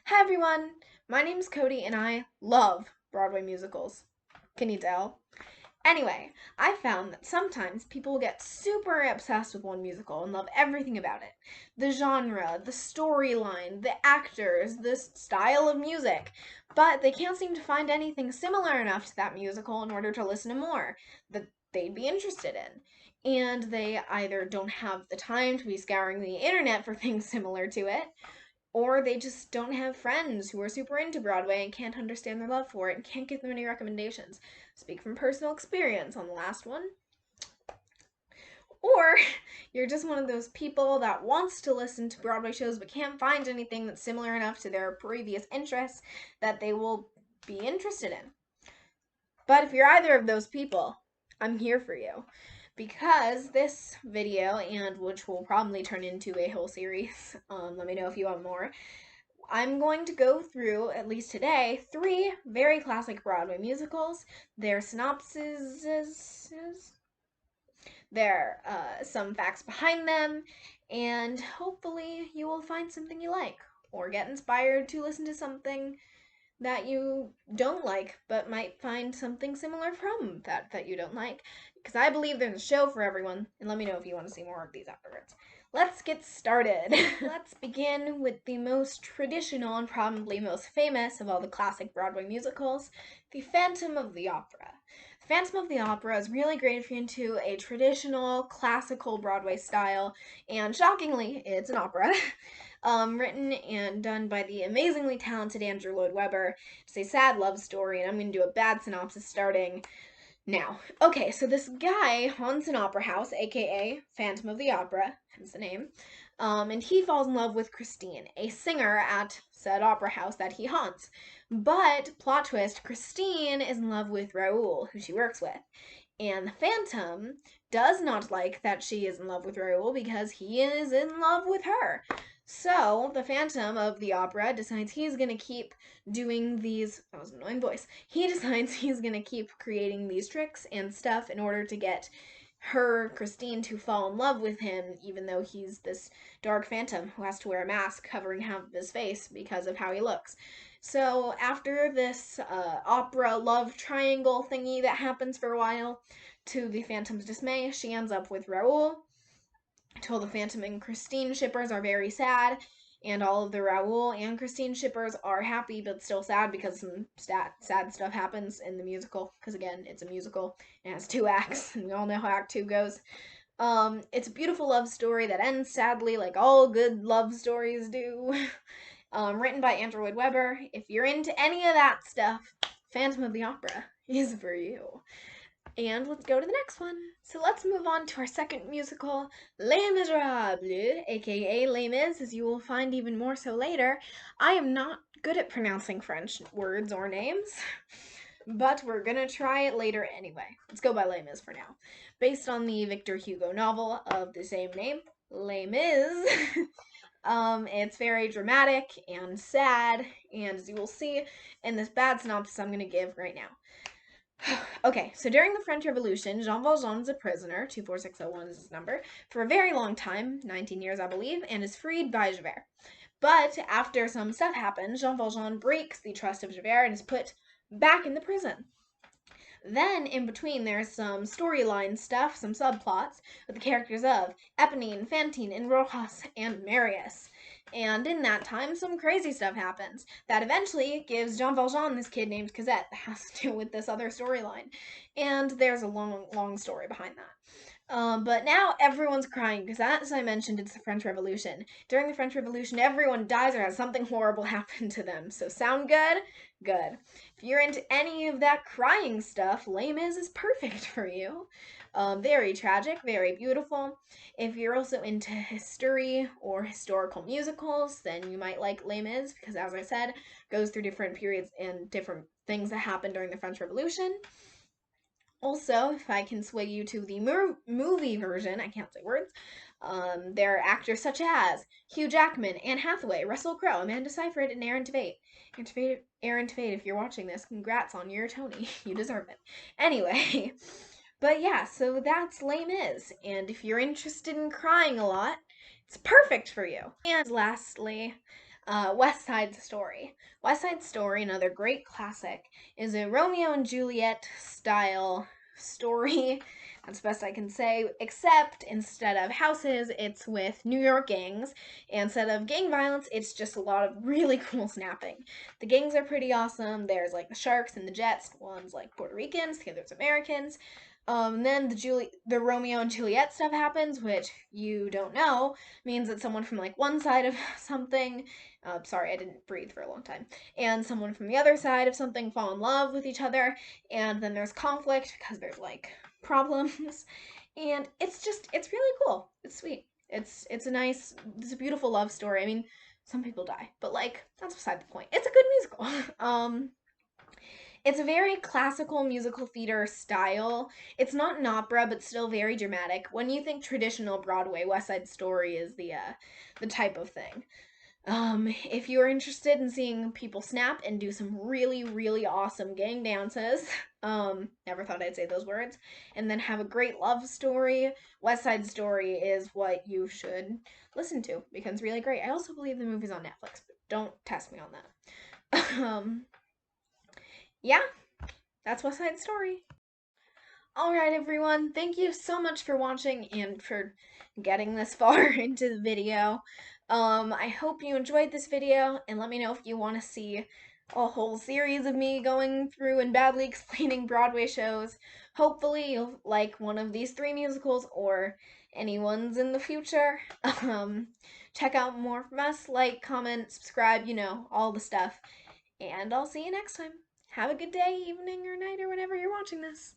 Hi everyone, my name's Cody and I love Broadway musicals. Can you tell? Anyway, I found that sometimes people get super obsessed with one musical and love everything about it. The genre, the storyline, the actors, the style of music. But they can't seem to find anything similar enough to that musical in order to listen to more that they'd be interested in. And they either don't have the time to be scouring the internet for things similar to it, or they just don't have friends who are super into Broadway and can't understand their love for it and can't give them any recommendations. Speak from personal experience on the last one. Or you're just one of those people that wants to listen to Broadway shows but can't find anything that's similar enough to their previous interests that they will be interested in. But if you're either of those people, I'm here for you. Because this video, and which will probably turn into a whole series, let me know if you want more, I'm going to go through, at least today, 3 very classic Broadway musicals, their synopsises, their some facts behind them, and hopefully you will find something you like, or get inspired to listen to something that you don't like, but might find something similar from that you don't like. Because I believe there's a show for everyone, and let me know if you want to see more of these afterwards. Let's get started. Let's begin with the most traditional and probably most famous of all the classic Broadway musicals, The Phantom of the Opera. The Phantom of the Opera is really great if you're into a traditional classical Broadway style, and shockingly, it's an opera. Written and done by the amazingly talented Andrew Lloyd Webber. It's a sad love story, and I'm going to do a bad synopsis starting now. Okay, so this guy haunts an opera house, aka Phantom of the Opera, hence the name, and he falls in love with Christine, a singer at said opera house that he haunts. But, plot twist, Christine is in love with Raoul, who she works with. And the Phantom does not like that she is in love with Raoul because he is in love with her. So, the Phantom of the Opera decides he's gonna keep doing these. That was an annoying voice. He decides he's gonna keep creating these tricks and stuff in order to get her, Christine, to fall in love with him, even though he's this dark phantom who has to wear a mask covering half of his face because of how he looks. So, after this opera love triangle thingy that happens for a while, to the Phantom's dismay, she ends up with Raoul, until the Phantom and Christine shippers are very sad, and all of the Raoul and Christine shippers are happy but still sad because some sad stuff happens in the musical. Because again, it's a musical and it has 2 acts, and we all know how Act 2 goes. It's a beautiful love story that ends sadly, like all good love stories do. Written by Andrew Lloyd Webber. If you're into any of that stuff, Phantom of the Opera is for you. And let's go to the next one. So let's move on to our second musical, Les Miserables, aka Les Mis, as you will find even more so later. I am not good at pronouncing French words or names, but we're gonna try it later anyway. Let's go by Les Mis for now. Based on the Victor Hugo novel of the same name, Les Mis. It's very dramatic and sad, and as you will see in this bad synopsis I'm gonna give right now. Okay, so during the French Revolution, Jean Valjean is a prisoner, 24601 is his number, for a very long time, 19 years I believe, and is freed by Javert. But after some stuff happens, Jean Valjean breaks the trust of Javert and is put back in the prison. Then, in between, there's some storyline stuff, some subplots, with the characters of Eponine, Fantine, and Rojas, and Marius. And in that time, some crazy stuff happens that eventually gives Jean Valjean this kid named Cosette that has to do with this other storyline. And there's a long story behind that. But now everyone's crying because, as I mentioned, it's the French Revolution. During the French Revolution, everyone dies or has something horrible happen to them. So, sound good? Good. If you're into any of that crying stuff, Les Mis is perfect for you. Very tragic, very beautiful. If you're also into history or historical musicals, then you might like Les Mis because, as I said, goes through different periods and different things that happened during the French Revolution. Also, if I can sway you to the movie version, I can't say words, there are actors such as Hugh Jackman, Anne Hathaway, Russell Crowe, Amanda Seyfried, and Aaron Tveit. Aaron Tveit, if you're watching this, congrats on your Tony. You deserve it. Anyway, but yeah, so that's Les Mis. And if you're interested in crying a lot, it's perfect for you. And lastly, West Side Story. West Side Story, another great classic, is a Romeo and Juliet style story. That's the best I can say, except instead of houses, it's with New York gangs. And instead of gang violence, it's just a lot of really cool snapping. The gangs are pretty awesome. There's like the Sharks and the Jets. One's like Puerto Ricans, the other's Americans. Then the Romeo and Juliet stuff happens, which you don't know means that someone from like one side of something, sorry, I didn't breathe for a long time, and someone from the other side of something fall in love with each other, and then there's conflict because there's like problems, and it's really cool. It's sweet. It's a beautiful love story. I mean, some people die, but like that's beside the point. It's a good musical. It's a very classical musical theater style. It's not an opera, but still very dramatic. When you think traditional Broadway, West Side Story is the type of thing. If you're interested in seeing people snap and do some really, really awesome gang dances, never thought I'd say those words, and then have a great love story, West Side Story is what you should listen to because it's really great. I also believe the movie's on Netflix, but don't test me on that. Yeah, that's West Side Story. Alright, everyone, thank you so much for watching and for getting this far into the video. I hope you enjoyed this video, and let me know if you want to see a whole series of me going through and badly explaining Broadway shows. Hopefully you'll like one of these 3 musicals or any ones in the future. Check out more from us, like, comment, subscribe, all the stuff. And I'll see you next time. Have a good day, evening, or night, or whenever you're watching this.